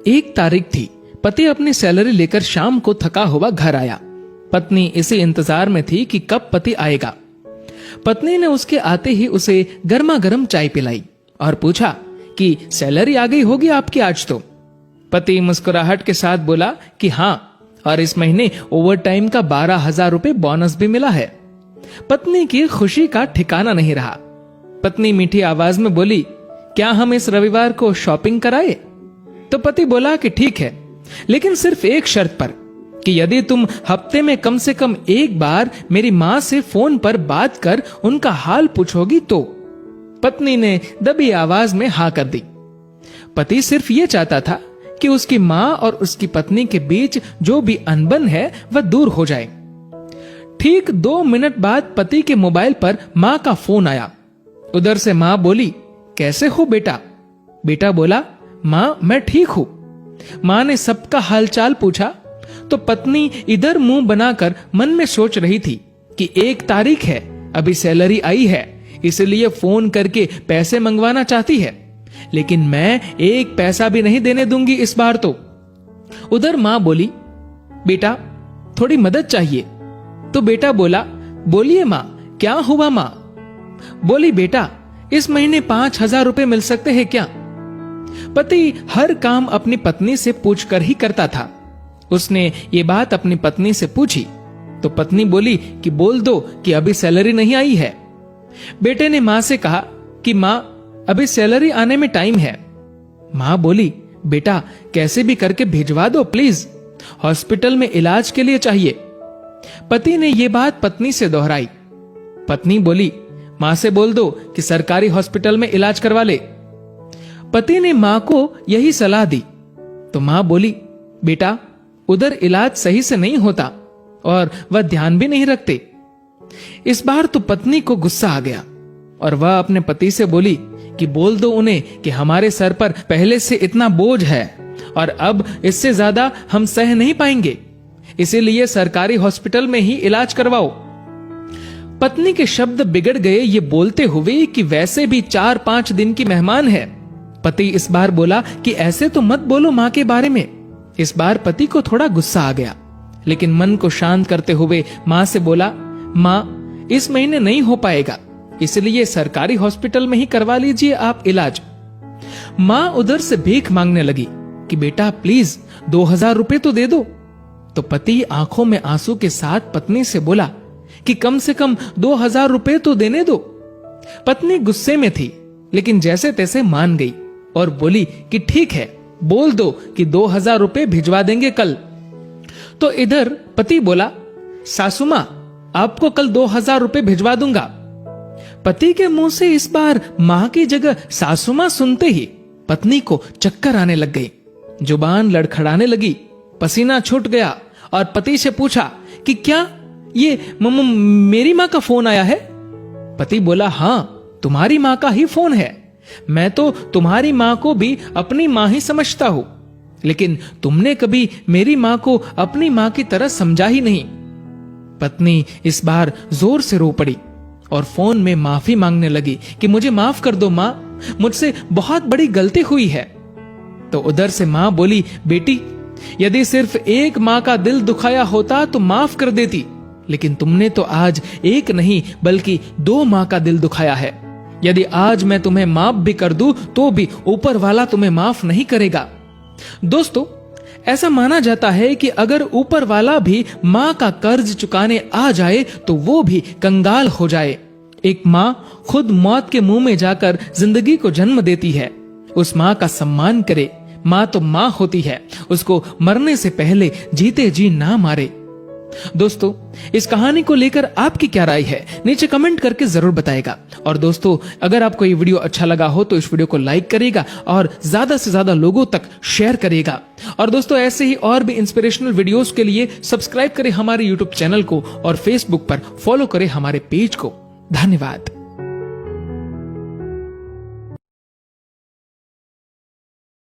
1 तारीख थी। पति अपनी सैलरी लेकर शाम को थका हुआ घर आया। पत्नी इसी इंतजार में थी कि कब पति आएगा। पत्नी ने उसके आते ही उसे गर्मा गर्म चाय पिलाई और पूछा कि सैलरी आ गई होगी आपकी आज तो। पति मुस्कुराहट के साथ बोला कि हाँ, और इस महीने ओवर टाइम का 12,000 रुपए बोनस भी मिला है। पत्नी की खुशी का ठिकाना नहीं रहा। पत्नी मीठी आवाज में बोली, क्या हम इस रविवार को शॉपिंग कराए? तो पति बोला कि ठीक है, लेकिन सिर्फ एक शर्त पर, कि यदि तुम हफ्ते में कम से कम एक बार मेरी माँ से फोन पर बात कर उनका हाल पूछोगी तो। पत्नी ने दबी आवाज में हाँ कर दी। पति सिर्फ ये चाहता था कि उसकी माँ और उसकी पत्नी के बीच जो भी अनबन है वह दूर हो जाए। ठीक 2 मिनट बाद पति के मोबाइल पर माँ का फोन आया। उधर से माँ बोली, कैसे हो बेटा? बेटा बोला, माँ मैं ठीक हूं। माँ ने सबका हालचाल पूछा तो पत्नी इधर मुंह बनाकर मन में सोच रही थी कि 1 तारीख है, अभी सैलरी आई है, इसलिए फोन करके पैसे मंगवाना चाहती है, लेकिन मैं 1 पैसा भी नहीं देने दूंगी इस बार तो। उधर माँ बोली, बेटा थोड़ी मदद चाहिए। तो बेटा बोला, बोलिए माँ, क्या हुआ माँ? बोली, बेटा इस महीने 5,000 रुपए मिल सकते हैं क्या? पति हर काम अपनी पत्नी से पूछकर ही करता था। उसने ये बात अपनी पत्नी से पूछी तो पत्नी बोली कि बोल दो कि अभी सैलरी नहीं आई है। बेटे ने मां से कहा कि मां अभी सैलरी आने में टाइम है। मां बोली, बेटा कैसे भी करके भिजवा दो प्लीज, हॉस्पिटल में इलाज के लिए चाहिए। पति ने यह बात पत्नी से दोहराई। पत्नी बोली, मां से बोल दो कि सरकारी हॉस्पिटल में इलाज करवा ले। पति ने मां को यही सलाह दी तो मां बोली, बेटा उधर इलाज सही से नहीं होता और वह ध्यान भी नहीं रखते। इस बार तो पत्नी को गुस्सा आ गया और वह अपने पति से बोली कि बोल दो उन्हें कि हमारे सर पर पहले से इतना बोझ है और अब इससे ज्यादा हम सह नहीं पाएंगे, इसीलिए सरकारी हॉस्पिटल में ही इलाज करवाओ। पत्नी के शब्द बिगड़ गए ये बोलते हुए कि वैसे भी 4-5 दिन की मेहमान है। पति इस बार बोला कि ऐसे तो मत बोलो मां के बारे में। इस बार पति को थोड़ा गुस्सा आ गया, लेकिन मन को शांत करते हुए मां से बोला, मां इस महीने नहीं हो पाएगा, इसलिए सरकारी हॉस्पिटल में ही करवा लीजिए आप इलाज। मां उधर से भीख मांगने लगी कि बेटा प्लीज 2,000 रुपए तो दे दो। तो पति आंखों में आंसू के साथ पत्नी से बोला कि कम से कम 2,000 रुपए तो देने दो। पत्नी गुस्से में थी, लेकिन जैसे तैसे मान गई और बोली कि ठीक है, बोल दो कि 2,000 रुपए भिजवा देंगे कल। तो इधर पति बोला, सासू मां आपको कल 2,000 रुपए भिजवा दूंगा। पति के मुंह से इस बार मां की जगह सासू मां सुनते ही पत्नी को चक्कर आने लग गई, जुबान लड़खड़ाने लगी, पसीना छूट गया और पति से पूछा कि क्या ये मेरी मां का फोन आया है? पति बोला, हाँ तुम्हारी मां का ही फोन है। मैं तो तुम्हारी मां को भी अपनी मां ही समझता हूं, लेकिन तुमने कभी मेरी मां को अपनी मां की तरह समझा ही नहीं। पत्नी इस बार जोर से रो पड़ी और फोन में माफी मांगने लगी कि मुझे माफ कर दो मां, मुझसे बहुत बड़ी गलती हुई है। तो उधर से मां बोली, बेटी यदि सिर्फ एक मां का दिल दुखाया होता तो माफ कर देती, लेकिन तुमने तो आज एक नहीं बल्कि 2 मां का दिल दुखाया है। यदि आज मैं तुम्हें माफ भी कर दूं तो भी ऊपर वाला तुम्हें माफ नहीं करेगा। दोस्तों, ऐसा माना जाता है कि अगर ऊपर वाला भी मां का कर्ज चुकाने आ जाए तो वो भी कंगाल हो जाए। एक मां खुद मौत के मुंह में जाकर जिंदगी को जन्म देती है। उस मां का सम्मान करे। मां तो मां होती है, उसको मरने से पहले जीते जी ना मारे। दोस्तों, इस कहानी को लेकर आपकी क्या राय है नीचे कमेंट करके जरूर बताएगा। और दोस्तों, अगर आपको ये वीडियो अच्छा लगा हो तो इस वीडियो को लाइक करिएगा और ज्यादा से ज्यादा लोगों तक शेयर करिएगा। और दोस्तों, ऐसे ही और भी इंस्पिरेशनल वीडियोस के लिए सब्सक्राइब करें हमारे यूट्यूब चैनल को और फेसबुक पर फॉलो करें हमारे पेज को। धन्यवाद।